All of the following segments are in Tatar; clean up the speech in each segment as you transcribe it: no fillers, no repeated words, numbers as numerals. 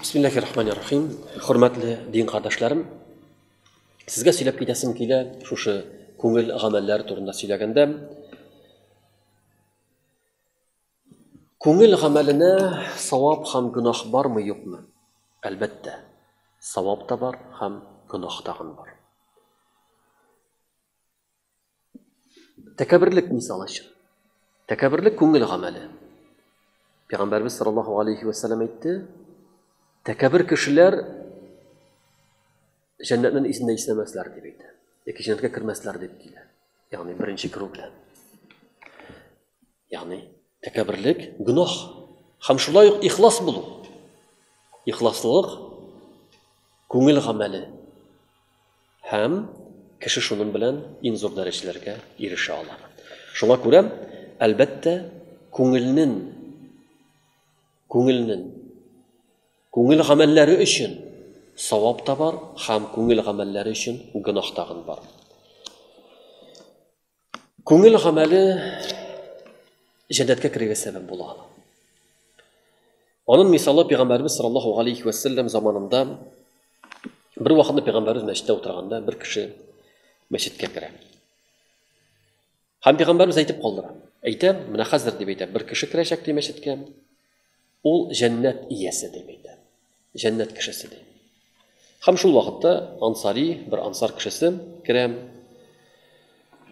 Bismillahirrahmanirrahim. Hürmetli din kardeşlerim, sizge söylep gidesim kile şuşu көңіл ғамәлләр турында сөйләгәндә, көңіл ғамәленә савап һәм гөнаһ бармы, юкмы? Әлбәттә, савап та бар һәм гөнаһ та бар. Тәкәбберлек мисалы өчен. Тәкәбберлек көңіл ғамәле. Пәйгамбәрбез саллаллаһу алейхи ва саллям әйтте, тәкәббер кешеләр җәннәтнең исендә исемәсләр дип әйтә. Яки җәннәткә кермәсләр дип килә. Ягъни беренче керү белән. Ягъни тәкәбберлек гөнаһ һәм шулай ук ихлас булу. Ихласлык күңел гамәле. Һәм кеше шуның белән иң зур дәрәҗәләргә ирешә ала. Шуңа күрә, әлбәттә, күңел гамәлләре өчен савап та бар, һәм күңел гамәлләре өчен гөнаһ та бар. Күңел гамәле җәннәткә керергә сәбәп була. Аның мисалы Пәйгамбәрбез саллаллаһу алейхи ва саллям заманында бер вакытта Пәйгамбәрбез мәчеттә утырганда бер кеше мәчеткә керә. Һәм Пәйгамбәрбез әйтеп калдыра. Әйтә, менә хәзер дип әйтә, бер кеше керәчәк ди мәчеткә. Ул җәннәт иясе дип әйтә. Җәннәт кешесе ди. Һәм шул вакытта ансари, бер ансар кешесе керә,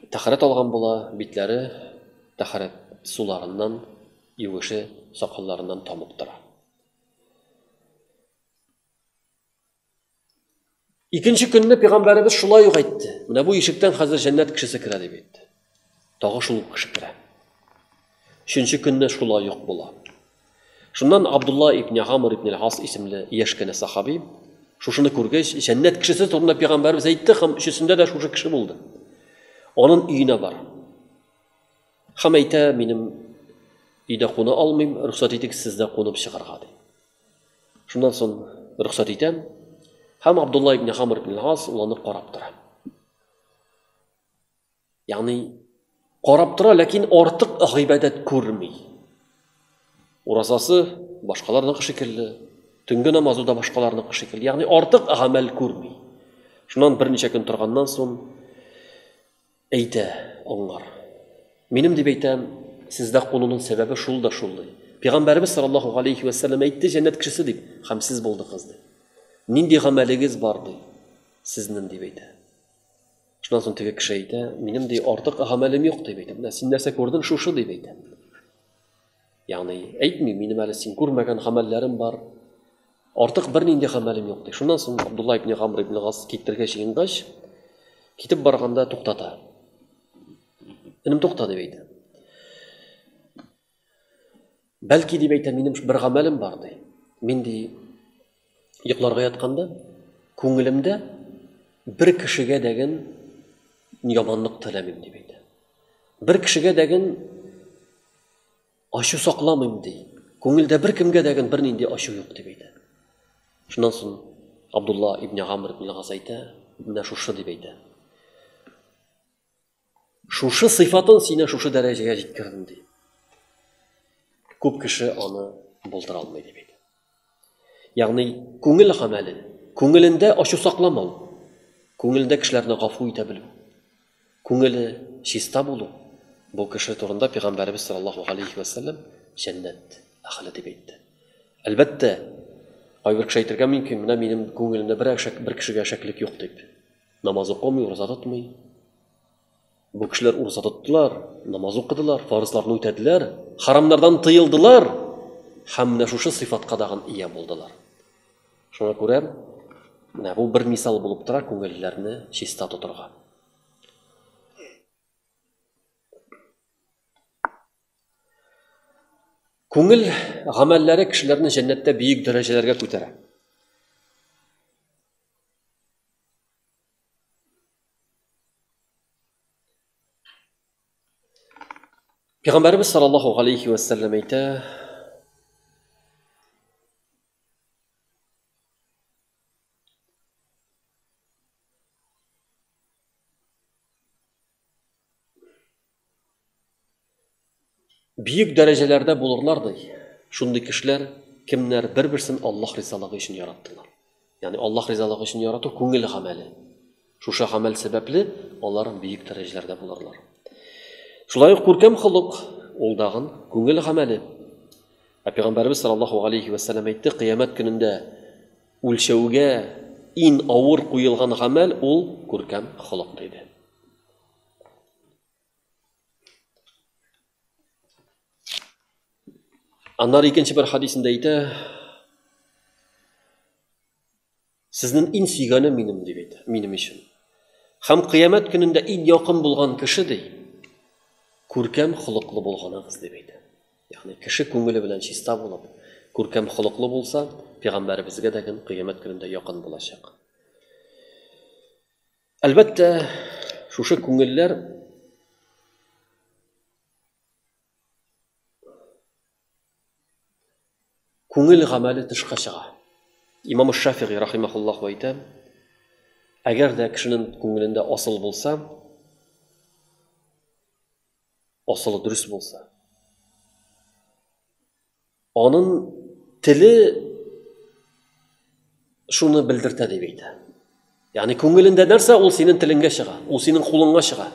тәһарәт алган була, битләре тәһарәт суларыннан, югышы сакалларыннан тамып тора. Икенче көнне Пәйгамбәрбез шулай ук әйтте. Менә бу ишектән хәзер җәннәт кешесе керә дип әйтте. Тагы шул кеше керә. Өченче көнне шулай ук була. Шуннан Абдулла ибн Амр ибн ал-Ас исемле яшь кенә сахаби шушыны күргәч, җәннәт кешесе турында Пәйгамбәрбез әйтте, һәм өчесендә дә шушы кеше булды. Аның өенә бар. Һәм әйтә, минем өйдә куна алмыйм, рөхсәт итик сездә кунып чыгарга ди. Шуннан соң рөхсәт итәм, һәм Абдулла ибн Амр ибн ал-Ас уланы карап тора. Ягъни карап тора, ләкин артык гыйбадәт күрми. Уразасы башкаларның шикелле, төнге намазы да башкаларның шикелле. Ягъни артык гамәл күрми. Шуннан берничә көн торганнан соң әйтә аңар. Минем дип әйтәм, сездә кунуның сәбәбе шул да шул. Пәйгамбәрбез саллаллаһу алейхи ва саллям әйтте, җәннәт кешесе дип, һәм сез булдыгыз ди. Нинди гамәлегез бар ди? Сезнең дип әйтә. Шуннан соң теге кеше әйтә, минем ди артык гамәлем юк дип әйтә. Менә син нәрсә күрдең, шушы дип әйтә. Ягъни әйтми, минем әле син күрмәгән гамәлләрем бар. Артык бер нинди гамәлем юк ди. Шуннан соң Абдулла ибн Амр ибн ал-Ас китергә җыенгач, китеп барганда туктата. Минем тукта дип әйтә. Бәлки дип әйтә, минем бер гамәлем бар ди. Мин ди йокларга ятканда күңелемдә бер кешегә дәген яманлык теләмим дип әйтә. Бер кешегә дәген ачу сакламыйм ди. Күңелдә бер кемгә дәген бер нинди ачу юк дип әйтә. Шуннан соң Абдулла ибн Амр ибн ал-Ас әйтә, менә шушы дип әйтә. Шушы сыйфатын сине шушы дәрәҗәгә җиткердем ди. Күп кеше аны булдыра алмый дип әйтә. Ягъни күңел гамәле, күңелендә ачу сакламау, күңелендә кешеләрне гафу итә белү, күңеле чиста булу. Бу кеше турында Пәйгамбәрбез саллаллаһу алейхи ва саллям җәннәт әһле дип әйтте. Әлбәттә, кайбер кеше әйтергә мөмкин, менә минем күңелемдә бер кешегә шәклек юк дип. Намаз укымый, ураза тотмый. Бу кешеләр ураза тоттылар, намаз укыдылар, фарызларны үтәделәр, харамнардан тыелдылар, һәм менә шушы сыйфатка дагы ия булдылар. Шуңа күрә, менә бу бер мисал булып тора күңелләрне чиста тотырга. Күңел гамәлләре кешеләрне җәннәттә бийек дәрәҗәләргә күтәрә. Пәйгамбәрбез саллаллаһу алейхи ва саллям әйтә, бийек дәрәҗәләрдә булырлар ди. Шундый кешеләр kimler bir-birsin Allah rızalыгы için yarattılar. Yani Allah rızalыгы için yaratу көңіл ғамәлі. Шушы ғамәл себепле алар бийек дәрәҗәләрдә булырлар. Шулай ук күркәм хылык ул дагын көңіл ғамәле. Пәйгамбәрбез саллаллаху алейхи ва саллям әйтте, кыямәт көнендә үлчәүгә ин авыр куелган ғамәл ул күркәм хылык диде. Аннар икенче бер хадисендә әйтә, сезнең ин сөйгәне минем дип әйтә, минем өчен. Һәм кыямәт көнендә ин якын булган кеше ди, күркәм хылыклы булганыгыз дип әйтә. Ягъни кеше күңеле белән чиста булып, күркәм хылыклы булса, пәйгамбәребезгә дә кыямәт көнендә якын булачак. Әлбәттә, шушы күңелләр күңел гамәле тышка чыга. Имам Шафиғи рахимахуллах әйтә, әгәр дә кешенең күңелендә асыл булса, асылы дөрес булса, аның теле шуны белдертә дип әйтә. Ягъни күңелендә нәрсә, ул синең телеңгә чыга, ул синең кулыңга чыга.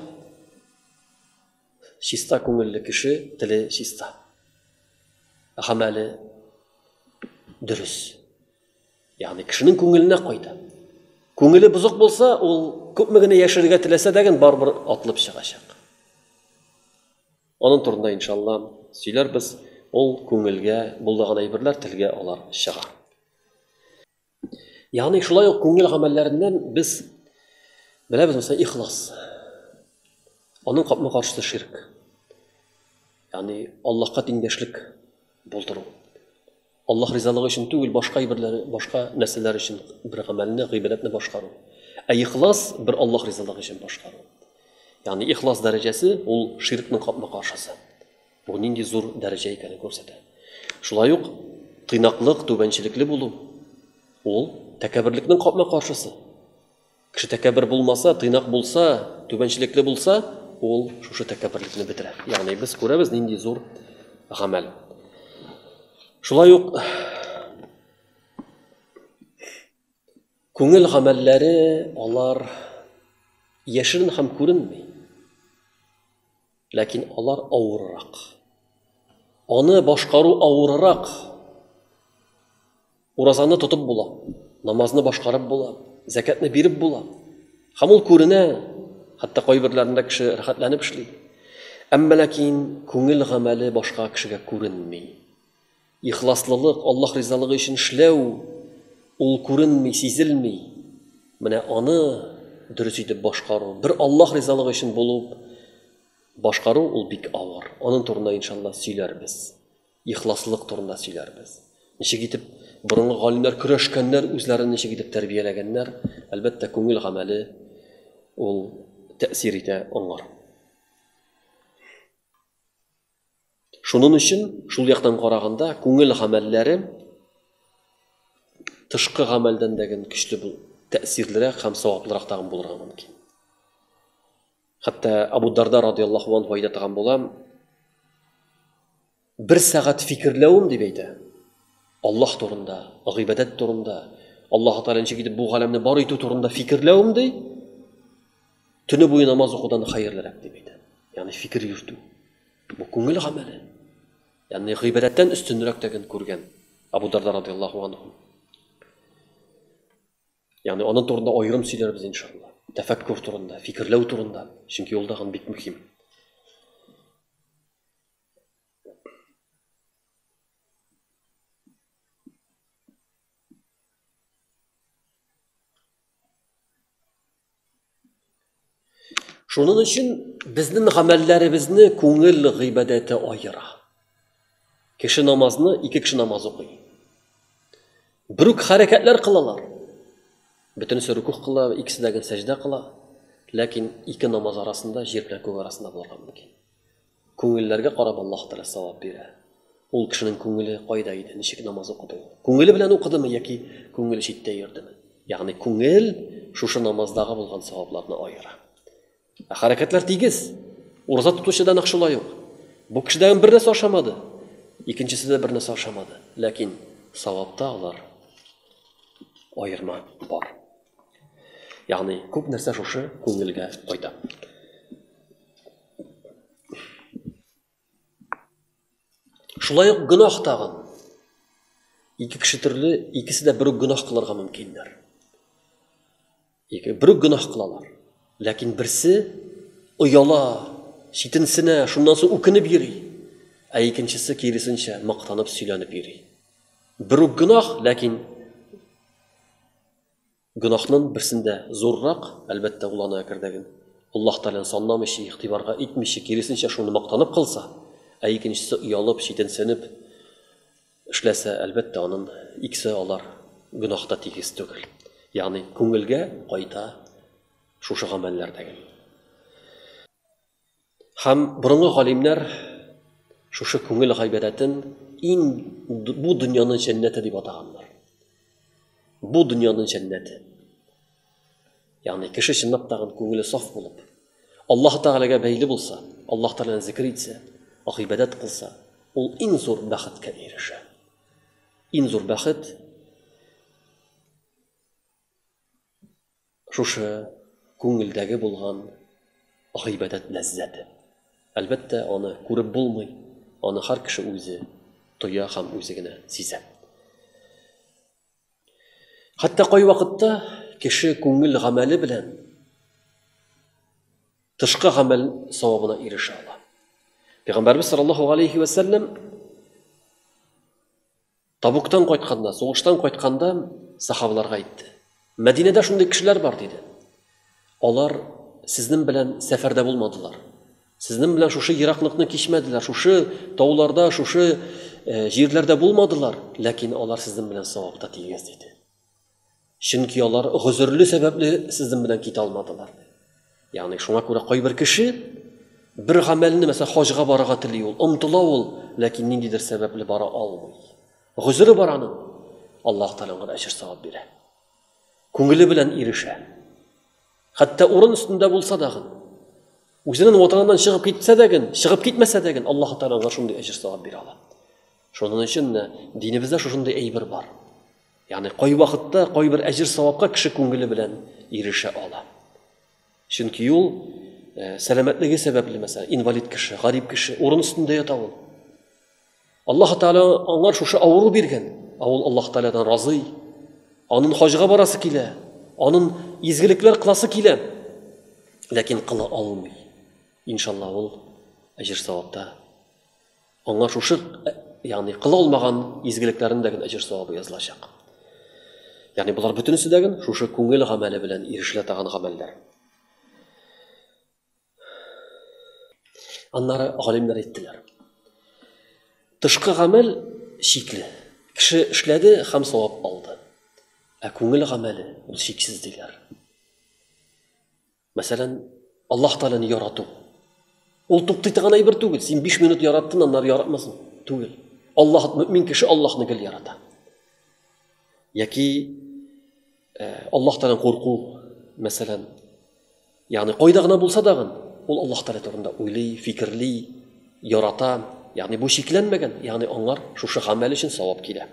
Чиста күңелле кеше теле чиста. Гамәле дөрес. Ягъни кешенең күңеленә кайта. Күңеле бузык булса, ул күпме генә яшәргә теләсә дә барбыр атлып чыгачак. Аның турында иншалла сөйләрбез. Ул күңелгә булдыган әйберләр телгә алар чыга. Ягъни шулай ук күңел гамәлләреннән без беләбез, мәсәлән, ихлас. Аның капма-каршысы ширк. Ягъни Аллаһка тиңдәшлек булдыру. Allah rızalыгы өчен түгел, башка әйберләр, башка нәрсәләр өчен бер гамәлне, гыйбадәтне башкару. Ихлас бер Аллаһ ризалыгы өчен башкару. Ягъни ихлас дәрәҗәсе ул ширкның капма-каршысы. Бу нинди зур дәрәҗә икәнен күрсәтә. Шулай ук тыйнаклык, түбәнчелекле булу ул тәкәбберлекнең капма-каршысы. Кеше тәкәббер булмаса, тыйнак булса, түбәнчелекле булса, ул шушы тәкәбберлекне бетерә. Ягъни без күрәбез нинди зур гамәл. Шулай ук күңел гамәлләре алар яшерен һәм күренми. Ләкин алар авыррак. Аны башкару авыррак. Уразаны тотып була, намазны башкарып була, закатны биреп була. Һәм ул күренә, хәтта кайберләрендә кеше рәхәтләнеп эшли. Әмма ләкин күңел гамәле башка кешегә күренми. Ихласлылык, Аллаһ ризалыгы өчен эшләү, ул күренми, сизелми. Менә аны дөрес итеп башкару, бер Аллаһ ризалыгы өчен булып башкару ул бик авыр. Аның турында иншалла сөйләрбез. Ихласлык турында сөйләрбез. Ничек итеп борынгы галимнәр көрәшкәннәр, үзләрен ничек итеп тәрбияләгәннәр, әлбәттә күңел гамәле ул тәэсир итә аңар. Шуның өчен шул яктан караганда күңел гамәлләре тышкы гамәлдән дәген көчле бул, тәэсирлерәк һәм саваплырак тагын булырга мөмкин. Хәтта Абу Дарда радиллаһу анһу әйтә торган була, бер сәгать фикерләүем дип әйтә. Аллаһ турында, гыйбадәт турында, Аллаһ Таала ничек итеп бу галәмне бар итү турында фикерләүем ди, төне буе намаз укудан хәерлерәк дип әйтә. Ягъни фикер йөртү. Бу күңел гамәле. Ягъни гыйбадәттән өстенрәк тәген күргән Абу Дарда радиллаһу анһу. Ягъни аның турында аерым сөйләрбез иншалла. Тәфәккүр турында, фикерләү турында, чөнки ул да бик мөһим. Шуның өчен безнең гамәлләребезне күңел гыйбадәте аера. Кеше намазны, ике кеше намаз укый. Бер үк хәрәкәтләр кылалар. Бөтенесе рукух кыла, икесе дә сәҗдә кыла. Ләкин ике намаз арасында, җир белән күк арасында булырга мөмкин. Күңелләргә карап Аллаһ Таала савап бирә. Ул кешенең күңеле кайда иде, ничек намаз укыды? Күңеле белән укыдымы яки күңеле читтә йөрдеме? Ягъни күңел шушы намаздагы булган савапларны аера. Хәрәкәтләр тигез. Ураза тутучыдан акшылай ук. Бу кешедән бер нәрсә ашамады. Икенчесе дә бер нәрсә ашамады. Ләкин савапта алар айырма бар. Ягъни күп нәрсә шушы күңелгә кайта. Шулай ук гөнаһ тагын. Ике кеше төрле, икесе дә бер үк гөнаһ кылырга мөмкиннәр. Бер үк гөнаһ кылалар. Ләкин берсе ояла, читенсенә, шуннан соң үкенеп йөри. Ә икенчесе киресенчә мактанып сөйләнеп йөри. Бер үк гөнаһ, ләкин гөнаһның берсендә зуррак, әлбәттә ул аны әкердәген. Аллаһ Тәгалә санламыйча, игътибарга итмичә, киресенчә шуны мактанып кылса, ә икенчесе уялып, читенсенеп эшләсә, әлбәттә аның икесе алар гөнаһта тигез түгел. Ягъни күңелгә кайта шушы гамәлләрдәге. Һәм борынгы галимнәр шушы күңел гайбәдәтен бу дөньяның җәннәте дип атаганнар. Бу дөньяның җәннәте. Ягъни кеше чынлап тагын күңеле саф булып, Аллаһ Тәгаләгә бәйле булса, Аллаһ Тәгаләне зикр итсә, гыйбадәт кылса, ул иң зур бәхеткә ирешә. Иң зур бәхет шушы күңелдәге булган гыйбадәт ләззәте. Әлбәттә, аны күреп булмый, аны һәр кеше үзе тоя һәм үзе генә сизә. Хәтта кай вакытта кеше күңел гамәле белән тышкы гамәл савабына ирешә ала. Пәйгамбәрбез саллаллаһу алейхи ва саллям Табуктан кайтканда, сугыштан кайтканда сахабаларга әйтте. Мәдинәдә шундый кешеләр бар диде. Алар сезнең белән сәфәрдә булмадылар. Сезнең белән шушы ераклыкны кичмәделәр, шушы тауларда, шушы җирләрдә булмадылар, ләкин алар сезнең белән савапта тигез диде. Чөнки алар гозерле сәбәпле сезнең белән китә алмадылар. Ягъни шуңа күрә кайбер кеше бер гамәлне, мәсәлән, хаҗга барырга тели ул, омтыла ул, ләкин ниндидер сәбәпле бара алмый. Гозере бар аның. Аллаһ Тәгалә әҗр савап бирә. Күңеле белән ирешә. Хәтта урын өстендә булса дагы, үзенең ватаныннан чыгып китсә дәген, чыгып китмәсә дәген, Аллаһ Тәгалә шундый әҗр савап бирә ала. Шуның өчен динебездә шундый әйбер бар. Ягъни кай вакытта кайбер әҗр савапка кеше күңеле белән ирешә ала. Чөнки ул сәламәтлеге сәбәпле, мәсәлән, инвалид кеше, гарип кеше урын өстендә ята ул. Аллаһ Тәгалә аңар шушы авыру биргән. Ул Аллаһ Тәгаләдән разый. Аның хаҗга барасы килә, аның изгелекләр кыласы килә. Ләкин кыла алмый. Иншалла ул әҗр савапта аңар шушы, ягъни кыла алмаган изгелекләрендәге әҗр савабы язылачак. Ягъни булар бөтенесе дәген шушы күңел гамәле белән ирешелә тагын гамәлләр. Аннары галимнәр әйттеләр. Тышкы гамәл шикле. Кеше эшләде һәм савап алды. Ә күңел гамәле ул шиксез диләр. Мәсәлән, Аллаһ Тәгаләне ярату. Ул туктый торган әйбер түгел. Син 5 минут яраттың, аннары яратмасын. Түгел. Аллаһ, мөмин кеше Аллаһны гел ярата. Яки Аллаһ Тәгаләне курку, мәсәлән, ягъни кайда гына булса дагы, ул Аллаһ Тәгалә турында уйлый, фикерли, ярата. Ягъни бу шикләнмәгән, ягъни аңар шушы гамәл өчен савап килә.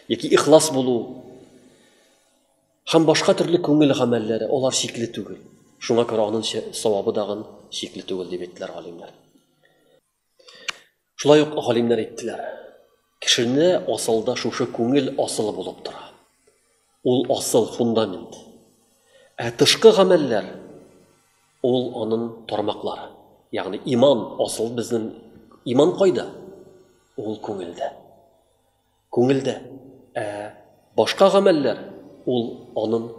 Яки ихлас булу һәм башка төрле күңел гамәлләре, алар шикле түгел. Шуңа күрә аның савабы дагы шикле түгел дип әйттеләр галимнәр. Шулай ук галимнәр әйттеләр. Кешене асылда шушы күңел асылы булып тора. Ул асыл фундамент. Ә тышкы гамәлләр ул аның тармаклары. Ягъни иман, асыл безнең иман кайда? Ул күңелдә. Күңелдә. Башка гамәлләр ул аның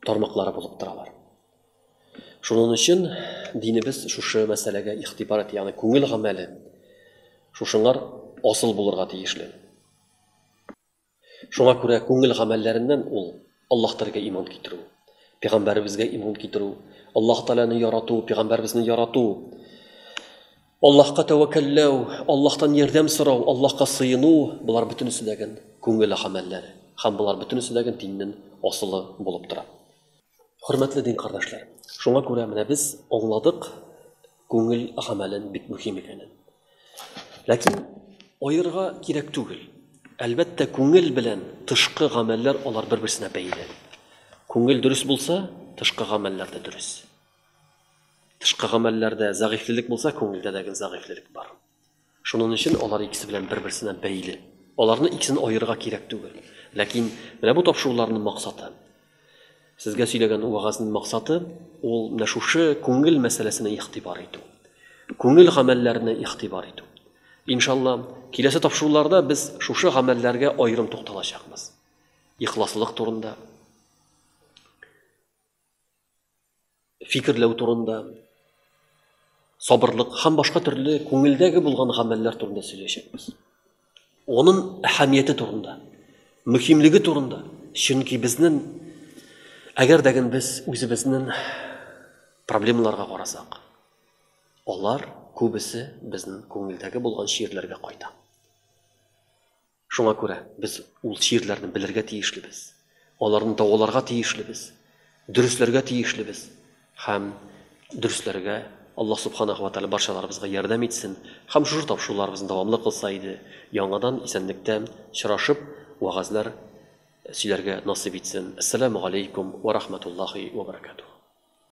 тармаклары булып торалар. Шуның өчен динебез шушы мәсьәләгә игътибар итә, ягъни күңел гамәле шушыңар асыл булырга тиешле. Шуңа күрә күңел гамәлләреннән ул Аллаһ Тәгаләгә иман китерү, пәйгамбәребезгә иман китерү, Аллаһ Тәгаләне ярату, пәйгамбәребезне ярату, Аллаһка тәвәккәлләү, Аллаһтан ярдәм сорау, Аллаһка сыену, булар бөтенесе дәген күңел гамәлләре. Һәм булар бөтенесе дәген диннең асылы булып тора. Хөрмәтле дин кардәшләр, шуңа күрә менә без аңладык күңел гамәлен бик мөһим икәнен. Ләкин аерга кирәк түгел. Әлбәттә, күңел белән тышкы гамәлләр алар бер-берсенә бәйле. Күңел дөрес булса, тышкы гамәлләр дә дөрес. Тышкы гамәлләрдә зәгыйфлек булса, күңелдә дә зәгыйфлек бар. Шуның өчен алар икесе белән бер-берсенә бәйле. Аларны икесен аерырга кирәк түгел. Ләкин менә бу тапшыруларның максаты, сезгә сөйләгән вагазның максаты, ул менә шушы күңел мәсьәләсенә игътибар итү. Күңел гамәлләренә игътибар итү. Иншалла, киләсе тапшыруларда без шушы гамәлләргә аерым тукталачакбыз. Ихласлык турында, фикерләү турында, сабырлык һәм башка төрле күңелдәге булган гамәлләр турында сөйләшәкбез. Onun әһәмияте турында, мөһимлеге турында. Чөнки безнең әгәр дәген без үзебезнең проблемаларга карасак, алар күбесе безнең күңелдәге булган ширләргә кайта. Шуңа күрә без ул ширләрне белергә тиешлебез. Аларны даваларга тиешлебез. Дөресләргә тиешлебез. Һәм дөресләргә Аллаһ Субханаһу ва Тааля барчаларыбызга ярдәм итсен. Һәм шушы тапшыруларыбызны дәвамлы кылса иде, яңадан исәнлектә чырашып, вагазлар сөйләргә насыйп итсен. Ассаламу алейкум ва рахматуллахи ва баракатуһ.